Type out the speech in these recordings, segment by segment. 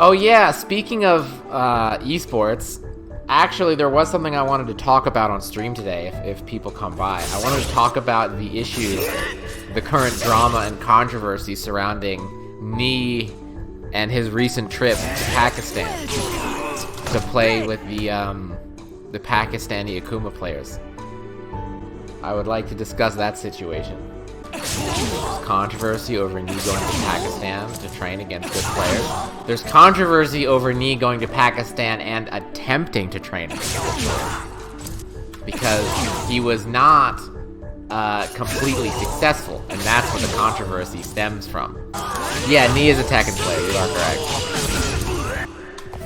Oh yeah, speaking of esports, actually there was something I wanted to talk about on stream today if people come by. I wanted to talk about the issues, the current drama and controversy surrounding Nee and his recent trip to Pakistan to play with the Pakistani Akuma players. I would like to discuss that situation. There's controversy over Nee going to Pakistan to train against good players. There's controversy over Nee going to Pakistan and attempting to train against good players. Because he was not completely successful, and that's where the controversy stems from. Yeah, Nee is a Tekken player, you are correct.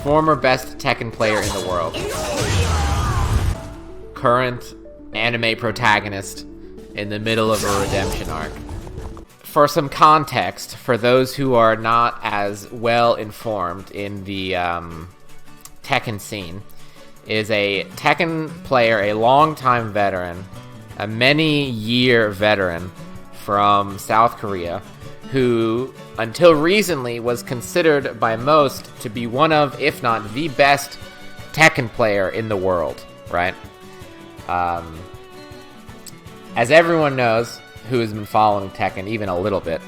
Former best Tekken player in the world. Current anime protagonist in the middle of a redemption arc. For some context, for those who are not as well informed in the Tekken scene, is a Tekken player, a longtime veteran, a many-year veteran from South Korea, who, until recently, was considered by most to be one of, if not the best, Tekken player in the world, right? As everyone knows, who has been following Tekken even a little bit,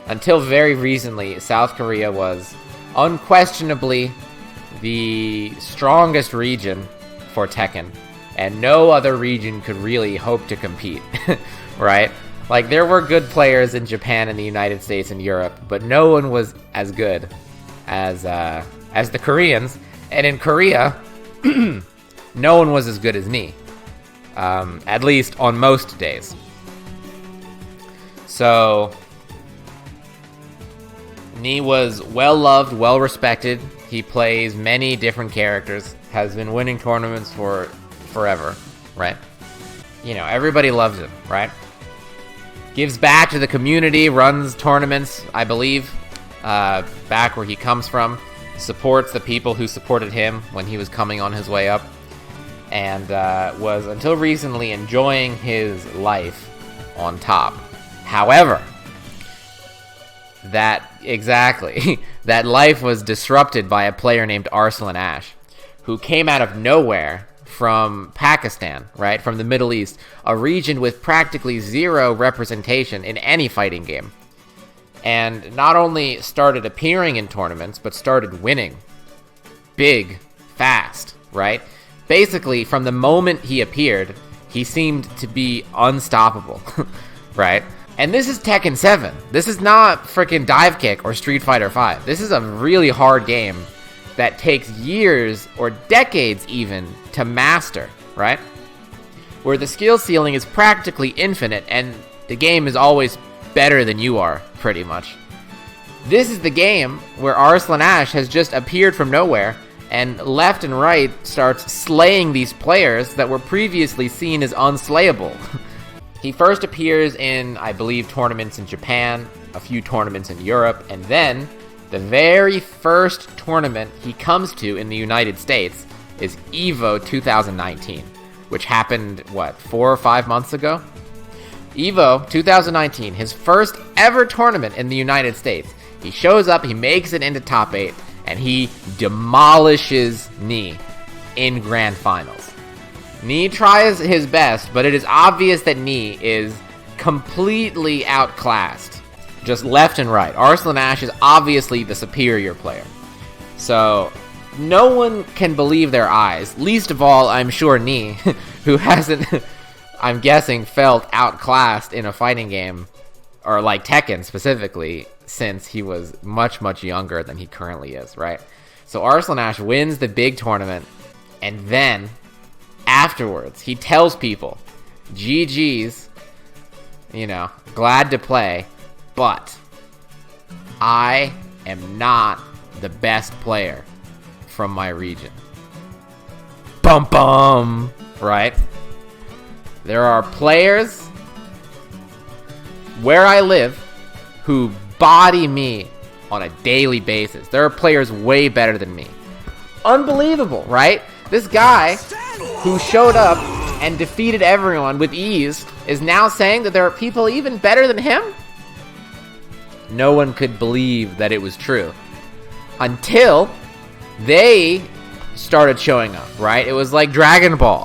until very recently, South Korea was unquestionably the strongest region for Tekken, and no other region could really hope to compete, right? Like, there were good players in Japan and the United States and Europe, but no one was as good as the Koreans, and in Korea, no one was as good as Nee. At least on most days. So, Nee was well-loved, well-respected. He plays many different characters, has been winning tournaments for forever, right? You know, everybody loves him, right? Gives back to the community, runs tournaments, I believe, back where he comes from. Supports the people who supported him when he was coming on his way up. And was, until recently, enjoying his life on top. However, that life was disrupted by a player named Arslan Ash, who came out of nowhere from Pakistan, right, from the Middle East, a region with practically zero representation in any fighting game. And not only started appearing in tournaments, but started winning. Big, fast, right? Basically, from the moment he appeared, he seemed to be unstoppable, right? And this is Tekken 7. This is not freaking Dive Kick or Street Fighter 5. This is a really hard game that takes years or decades even to master, right? Where the skill ceiling is practically infinite and the game is always better than you are, pretty much. This is the game where Arslan Ash has just appeared from nowhere and left and right starts slaying these players that were previously seen as unslayable. He first appears in, I believe, tournaments in Japan, a few tournaments in Europe, and then the very first tournament he comes to in the United States is EVO 2019, which happened, 4 or 5 months ago? EVO 2019, his first ever tournament in the United States. He shows up, he makes it into top 8, and he demolishes Nee in grand finals. Nee tries his best, but it is obvious that Nee is completely outclassed, just left and right. Arslan Ash is obviously the superior player. So, no one can believe their eyes. Least of all, I'm sure Nee, who hasn't, I'm guessing, felt outclassed in a fighting game, or like Tekken specifically, since he was much, much younger than he currently is, right? So Arslan Ash wins the big tournament, and then, afterwards, he tells people, GG's, glad to play, but I am not the best player from my region. Bum bum! Right? There are players where I live who body me on a daily basis. There are players way better than me. Unbelievable, right? This guy who showed up and defeated everyone with ease is now saying that there are people even better than him? No one could believe that it was true. until they started showing up, right? It was like Dragon Ball.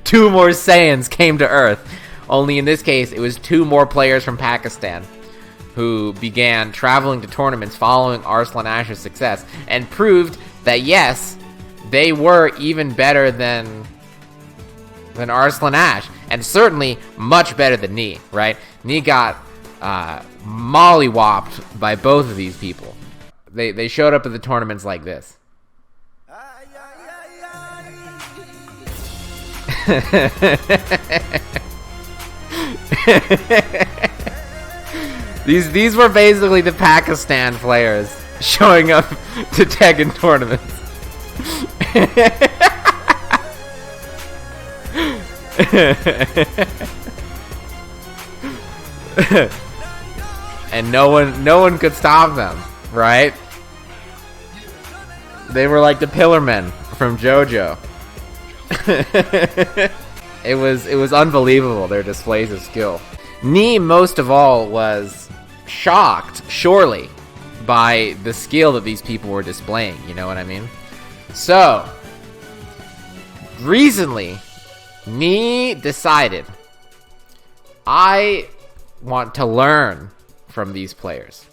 2 more Saiyans came to Earth. Only in this case, it was 2 more players from Pakistan who began traveling to tournaments following Arslan Ash's success and proved that, yes, they were even better than Arslan Ash, and certainly much better than Nee, right? Nee got mollywopped by both of these people. They showed up at the tournaments like this. These were basically the Pakistan players showing up to Tekken tournaments. And no one could stop them, right? They were like the Pillar Men from JoJo. It was unbelievable, their displays of skill. Nee, most of all, was shocked, surely, by the skill that these people were displaying, you know what I mean? So, recently, Nee decided, I want to learn from these players.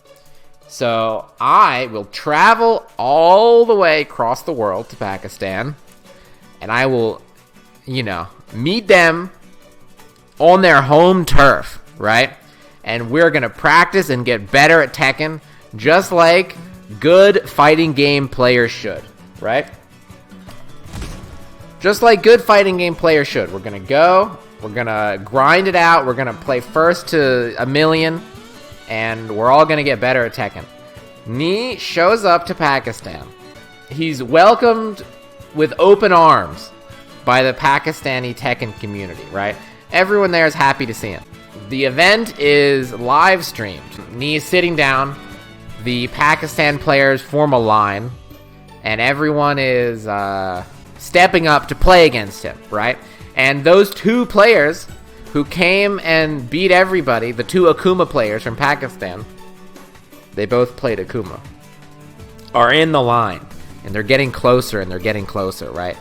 So, I will travel all the way across the world to Pakistan, and I will, meet them on their home turf, right? And we're going to practice and get better at Tekken, just like good fighting game players should, right? Just like good fighting game players should. We're going to go, we're going to grind it out, we're going to play first to 1,000,000, and we're all going to get better at Tekken. Nee shows up to Pakistan. He's welcomed with open arms by the Pakistani Tekken community, right? Everyone there is happy to see him. The event is live streamed. Nee is sitting down. The Pakistan players form a line, and everyone is stepping up to play against him, right? And those 2 players who came and beat everybody, the 2 Akuma players from Pakistan, they both played Akuma, are in the line, and they're getting closer and they're getting closer, right?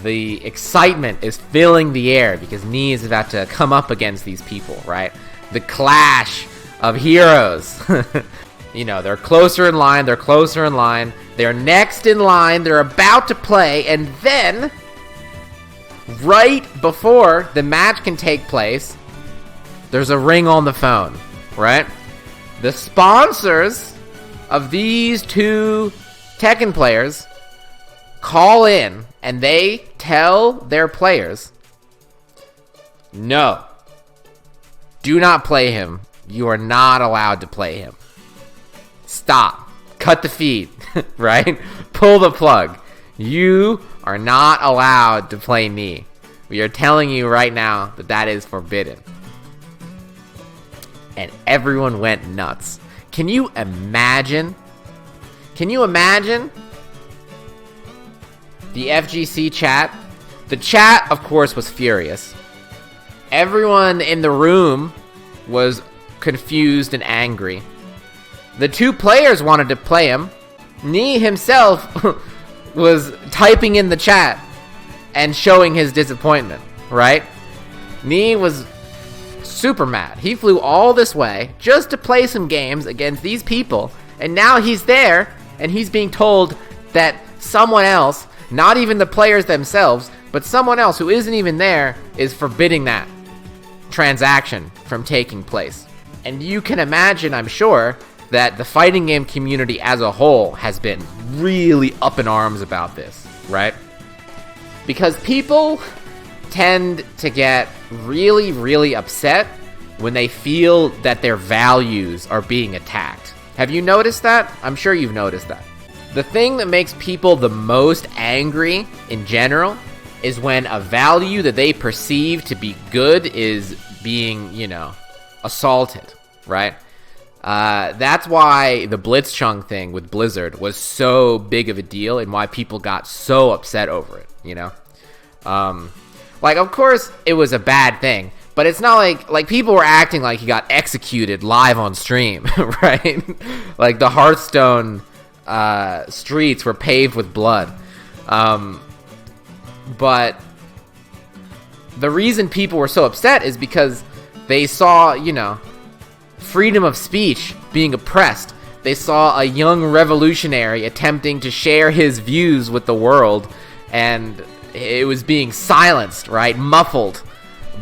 The excitement is filling the air because Nee is about to come up against these people, right? The clash of heroes. They're closer in line, they're next in line, they're about to play, and then, right before the match can take place, there's a ring on the phone, right? The sponsors of these 2 Tekken players call in, and they tell their players, no, do not play him. You are not allowed to play him. Stop. Cut the feed, right? Pull the plug. You are not allowed to play Nee. We are telling you right now that is forbidden. And everyone went nuts. Can you imagine? The FGC chat? The chat, of course, was furious. Everyone in the room was confused and angry. The 2 players wanted to play him. Nee himself was typing in the chat and showing his disappointment, right? Nee was super mad. He flew all this way just to play some games against these people, and now he's there, and he's being told that someone else, not even the players themselves, but someone else who isn't even there, is forbidding that transaction from taking place. And you can imagine, I'm sure, that the fighting game community as a whole has been really up in arms about this, right? Because people tend to get really, really upset when they feel that their values are being attacked. Have you noticed that? I'm sure you've noticed that. The thing that makes people the most angry in general is when a value that they perceive to be good is being, assaulted, right? That's why the Blitzchung thing with Blizzard was so big of a deal and why people got so upset over it, of course it was a bad thing, but it's not like people were acting like he got executed live on stream, right? Like the Hearthstone streets were paved with blood. But the reason people were so upset is because they saw, freedom of speech being oppressed. They saw a young revolutionary attempting to share his views with the world, and it was being silenced, right? Muffled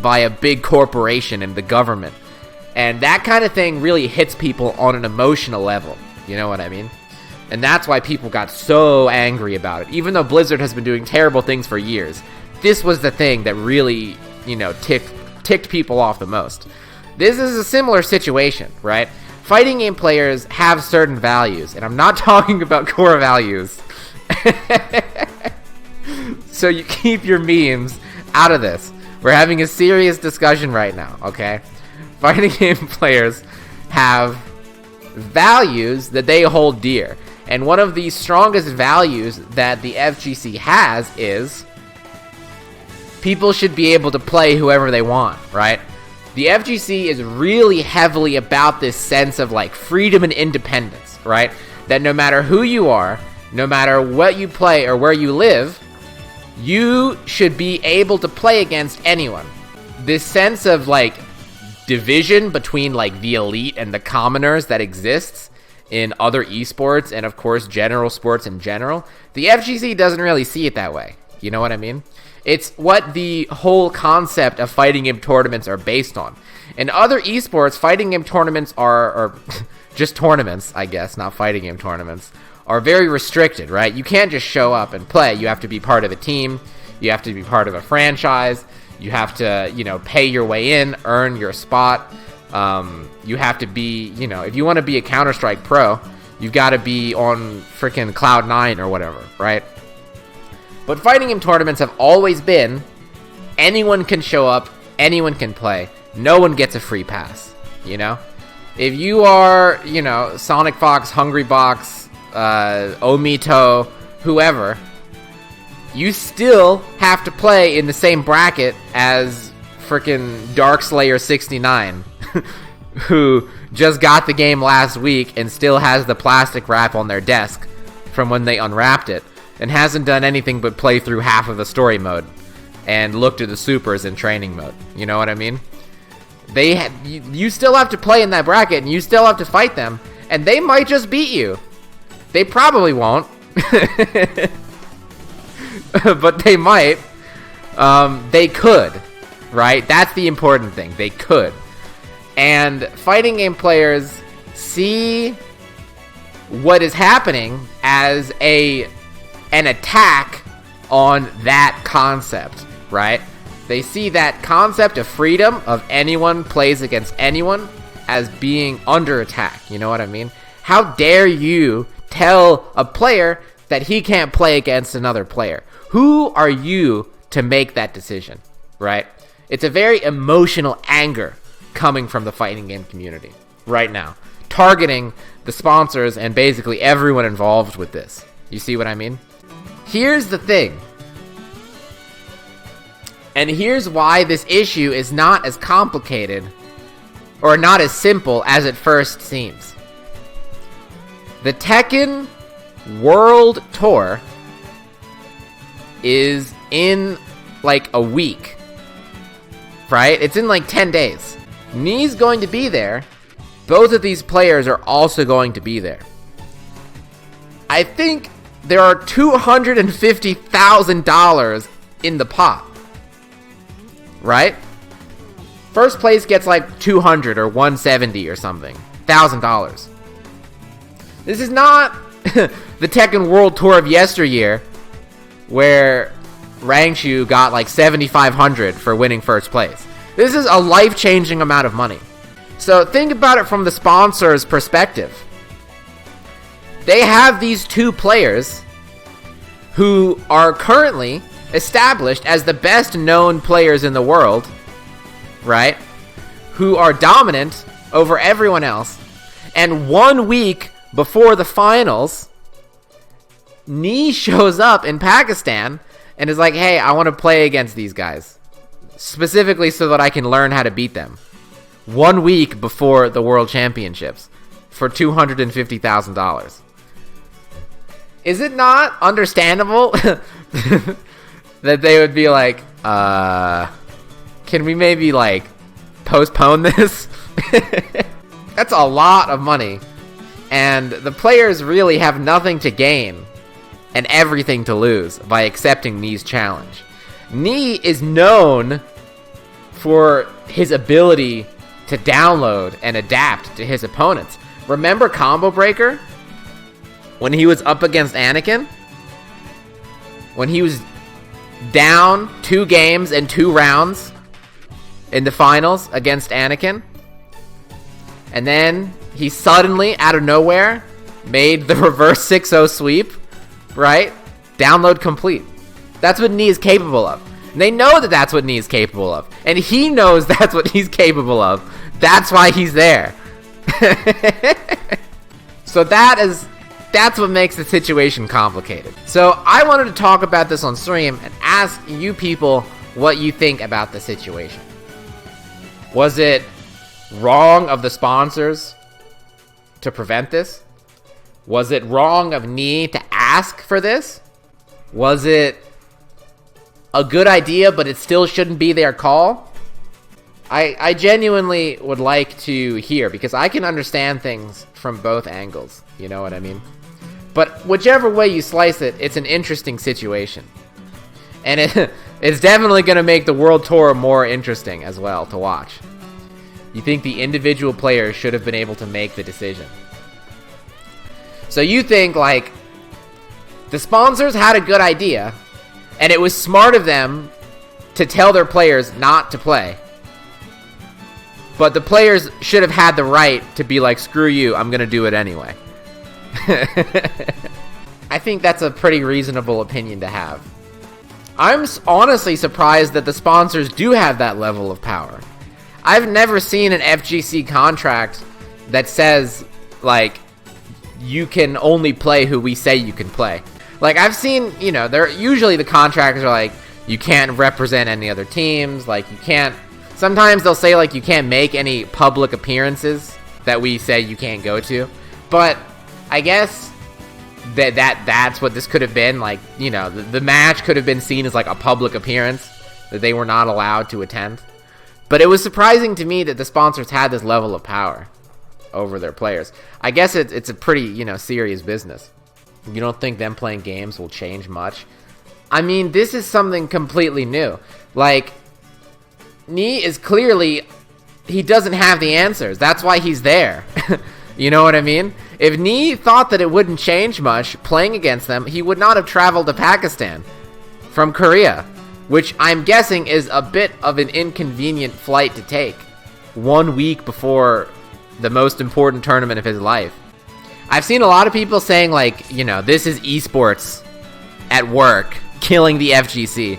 by a big corporation and the government. And that kind of thing really hits people on an emotional level. You know what I mean? And that's why people got so angry about it. Even though Blizzard has been doing terrible things for years, this was the thing that really, ticked people off the most. This is a similar situation, right? Fighting game players have certain values, and I'm not talking about core values. So you keep your memes out of this. We're having a serious discussion right now, okay? Fighting game players have values that they hold dear. And one of the strongest values that the FGC has is people should be able to play whoever they want, right? The FGC is really heavily about this sense of freedom and independence, right? That no matter who you are, no matter what you play or where you live, you should be able to play against anyone. This sense of division between the elite and the commoners that exists in other esports and of course general sports in general, the FGC doesn't really see it that way. You know what I mean? It's what the whole concept of fighting game tournaments are based on. In other esports, fighting game tournaments are just tournaments, I guess, not fighting game tournaments, are very restricted, right? You can't just show up and play. You have to be part of a team. You have to be part of a franchise. You have to, pay your way in, earn your spot. You have to be, if you want to be a Counter-Strike pro, you've got to be on freaking Cloud9 or whatever, right? But fighting game tournaments have always been anyone can show up, anyone can play. No one gets a free pass, If you are, Sonic Fox, Hungry Box, Omito, whoever, you still have to play in the same bracket as freaking Darkslayer69, who just got the game last week and still has the plastic wrap on their desk from when they unwrapped it, and hasn't done anything but play through half of the story mode and looked at the supers in training mode. You know what I mean? You still have to play in that bracket, and you still have to fight them, and they might just beat you. They probably won't. But they might. They could, right? That's the important thing. They could. And fighting game players see what is happening as an attack on that concept, right? They see that concept of freedom, of anyone plays against anyone, as being under attack. You know what I mean? How dare you tell a player that he can't play against another player? Who are you to make that decision, right? It's a very emotional anger coming from the fighting game community right now, targeting the sponsors and basically everyone involved with this. You see what I mean? Here's the thing. And here's why this issue is not as complicated or not as simple as it first seems. The Tekken World Tour is in a week, right? It's in 10 days. Knee's going to be there. Both of these players are also going to be there. I think there are $250,000 in the pot, right? First place gets $200 or $170 or something, $1,000. This is not the Tekken World Tour of yesteryear, where Rangshu got $7,500 for winning first place. This is a life-changing amount of money. So think about it from the sponsor's perspective. They have these two players who are currently established as the best known players in the world, right? Who are dominant over everyone else. And 1 week before the finals, Nee shows up in Pakistan and is like, hey, I want to play against these guys, specifically so that I can learn how to beat them. 1 week before the World Championships for $250,000. Is it not understandable that they would be like, can we maybe like postpone this? That's a lot of money. And the players really have nothing to gain and everything to lose by accepting Knee's challenge. Knee is known for his ability to download and adapt to his opponents. Remember Combo Breaker? When he was up against Anakin? When he was down 2 games and 2 rounds in the finals against Anakin? And then he suddenly, out of nowhere, made the reverse 6-0 sweep, right? Download complete. That's what Knee is capable of. And they know that that's what Knee is capable of. And he knows that's what he's capable of. That's why he's there. So that's what makes the situation complicated. So I wanted to talk about this on stream and ask you people what you think about the situation. Was it wrong of the sponsors to prevent this? Was it wrong of Knee to ask for this? Was it a good idea, but it still shouldn't be their call? I genuinely would like to hear, because I can understand things from both angles. You know what I mean? But whichever way you slice it, it's an interesting situation. And it's definitely going to make the World Tour more interesting as well to watch. You think the individual players should have been able to make the decision. So you think, like, the sponsors had a good idea, and it was smart of them to tell their players not to play. But the players should have had the right to be like, screw you, I'm going to do it anyway. I think that's a pretty reasonable opinion to have. I'm honestly surprised that the sponsors do have that level of power. I've never seen an FGC contract that says, like, you can only play who we say you can play. Like, I've seen, you know, usually the contractors are like, you can't represent any other teams, like, you can't, sometimes they'll say, like, you can't make any public appearances that we say you can't go to. But I guess that's what this could have been. Like, you know, the match could have been seen as like a public appearance that they were not allowed to attend. But it was surprising to me that the sponsors had this level of power over their players. I guess it's a pretty, you know, serious business. You don't think them playing games will change much? I mean, this is something completely new. Like, Knee is clearly, he doesn't have the answers. That's why he's there. You know what I mean? If Knee thought that it wouldn't change much playing against them, he would not have traveled to Pakistan from Korea, which I'm guessing is a bit of an inconvenient flight to take 1 week before the most important tournament of his life. I've seen a lot of people saying, like, you know, this is esports at work, killing the FGC.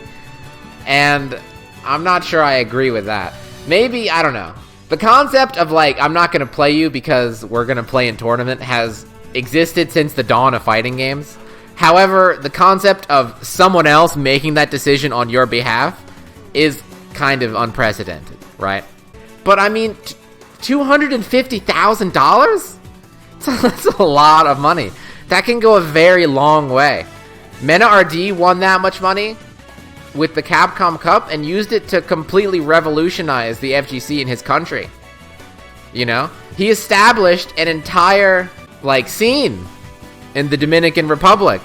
And I'm not sure I agree with that. Maybe, I don't know. The concept of, like, I'm not going to play you because we're going to play in tournament has existed since the dawn of fighting games. However, the concept of someone else making that decision on your behalf is kind of unprecedented, right? But, I mean, $250,000? That's a lot of money. That can go a very long way. Mena RD won that much money with the Capcom Cup and used it to completely revolutionize the FGC in his country. You know? He established an entire, like, scene in the Dominican Republic.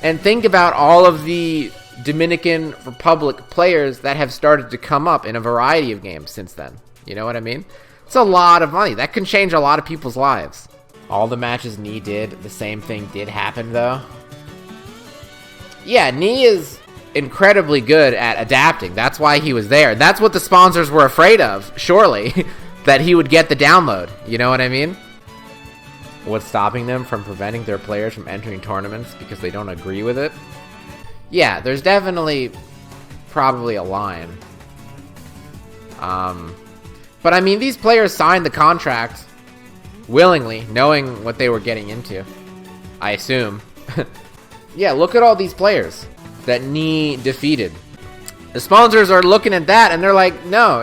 And think about all of the Dominican Republic players that have started to come up in a variety of games since then. You know what I mean? It's a lot of money. That can change a lot of people's lives. All the matches Knee did, the same thing did happen, though. Yeah, Knee is incredibly good at adapting. That's why he was there. That's what the sponsors were afraid of, surely, that he would get the download. You know what I mean? What's stopping them from preventing their players from entering tournaments because they don't agree with it? Yeah, there's definitely probably a line. But I mean, these players signed the contract willingly, knowing what they were getting into, I assume. Yeah, look at all these players that Knee defeated. The sponsors are looking at that and they're like, no,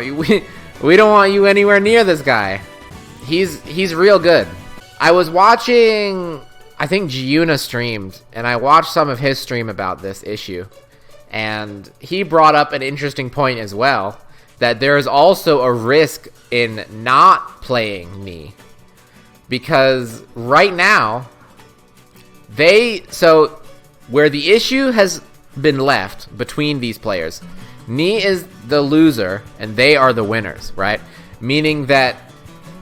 we don't want you anywhere near this guy. He's real good. I was watching I think Giuna streamed, and I watched some of his stream about this issue. And he brought up an interesting point as well, that there is also a risk in not playing Knee. Because right now, where the issue has been left between these players, Knee is the loser and they are the winners, right? Meaning that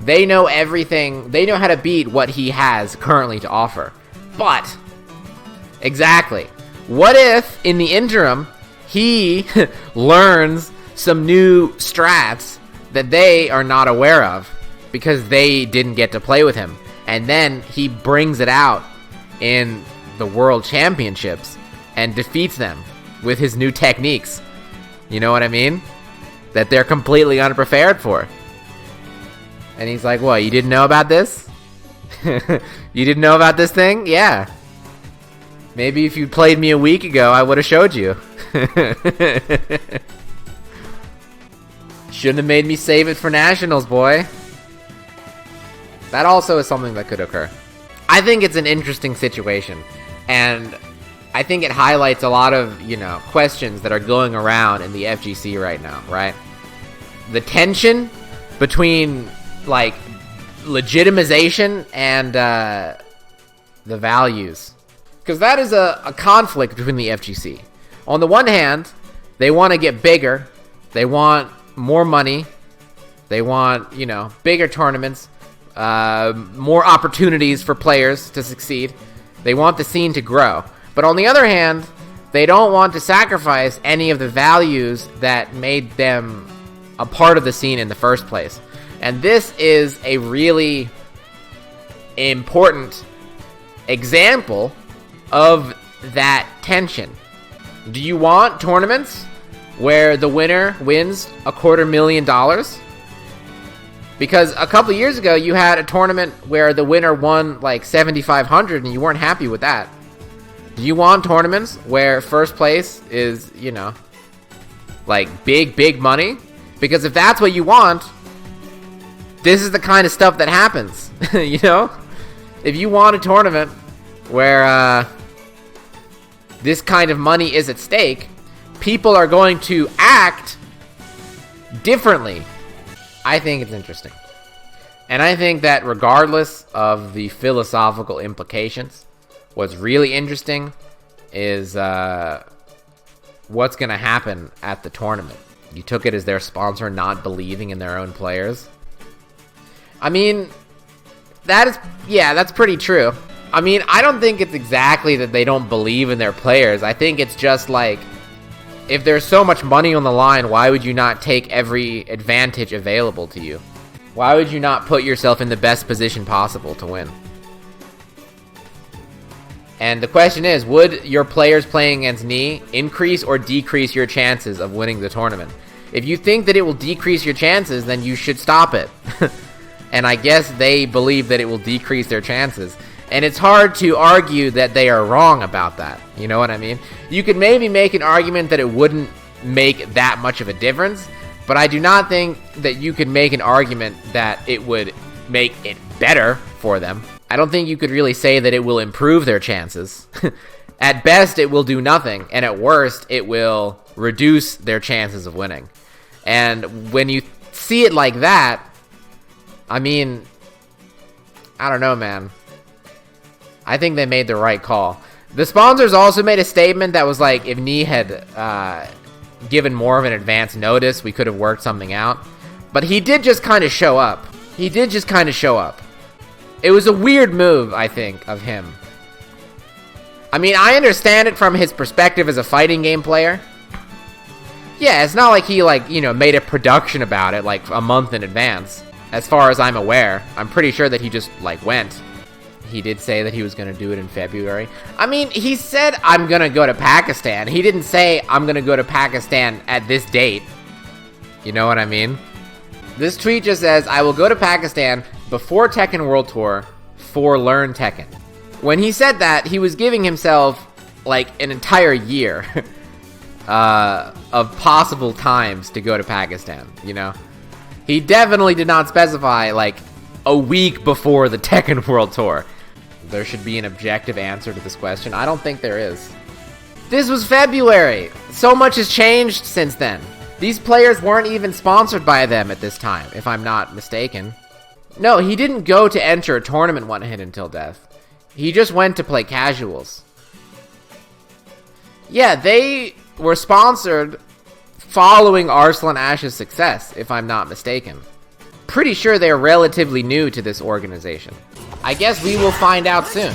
they know everything, they know how to beat what he has currently to offer. But, exactly, what if in the interim he learns some new strats that they are not aware of because they didn't get to play with him, and then he brings it out in the World Championships and defeats them with his new techniques? You know what I mean? That they're completely unprepared for. And he's like, what, you didn't know about this? You didn't know about this thing? Yeah. Maybe if you played me a week ago, I would have showed you. Shouldn't have made me save it for Nationals, boy. That also is something that could occur. I think it's an interesting situation. And I think it highlights a lot of, questions that are going around in the FGC right now, right? The tension between, legitimization and the values. Because that is a conflict between the FGC. On the one hand, they want to get bigger. They want more money. They want, bigger tournaments. More opportunities for players to succeed. They want the scene to grow. But on the other hand, they don't want to sacrifice any of the values that made them a part of the scene in the first place. And this is a really important example of that tension. Do you want tournaments where the winner wins $250,000? Because a couple years ago, you had a tournament where the winner won $7,500 and you weren't happy with that. Do you want tournaments where first place is, big money? Because if that's what you want, this is the kind of stuff that happens, If you want a tournament where this kind of money is at stake, people are going to act differently. I think it's interesting. And I think that regardless of the philosophical implications, what's really interesting is what's going to happen at the tournament. You took it as their sponsor not believing in their own players. I mean, that's pretty true. I mean, I don't think it's exactly that they don't believe in their players. I think it's just if there's so much money on the line, why would you not take every advantage available to you? Why would you not put yourself in the best position possible to win? And the question is, would your players playing against Knee increase or decrease your chances of winning the tournament? If you think that it will decrease your chances, then you should stop it. And I guess they believe that it will decrease their chances. And it's hard to argue that they are wrong about that. You know what I mean? You could maybe make an argument that it wouldn't make that much of a difference, but I do not think that you could make an argument that it would make it better for them. I don't think you could really say that it will improve their chances. At best, it will do nothing, and at worst, it will reduce their chances of winning. And when you see it like that, I mean, I don't know, man. I think they made the right call. The sponsors also made a statement that was if Knee had given more of an advance notice, we could have worked something out. But he did just kind of show up. It was a weird move, I think, of him. I mean, I understand it from his perspective as a fighting game player. Yeah, it's not like he, made a production about it, a month in advance. As far as I'm aware. I'm pretty sure that he just, went. He did say that he was going to do it in February. I mean, he said, I'm going to go to Pakistan. He didn't say, I'm going to go to Pakistan at this date. You know what I mean? This tweet just says, I will go to Pakistan before Tekken World Tour for Learn Tekken. When he said that, he was giving himself, an entire year of possible times to go to Pakistan, He definitely did not specify, a week before the Tekken World Tour. there should be an objective answer to this question. I don't think there is. This was February! So much has changed since then. These players weren't even sponsored by them at this time, if I'm not mistaken. No, he didn't go to enter a tournament one hit until death. He just went to play casuals. Yeah, they were sponsored following Arslan Ash's success, if I'm not mistaken. Pretty sure they're relatively new to this organization. I guess we will find out soon.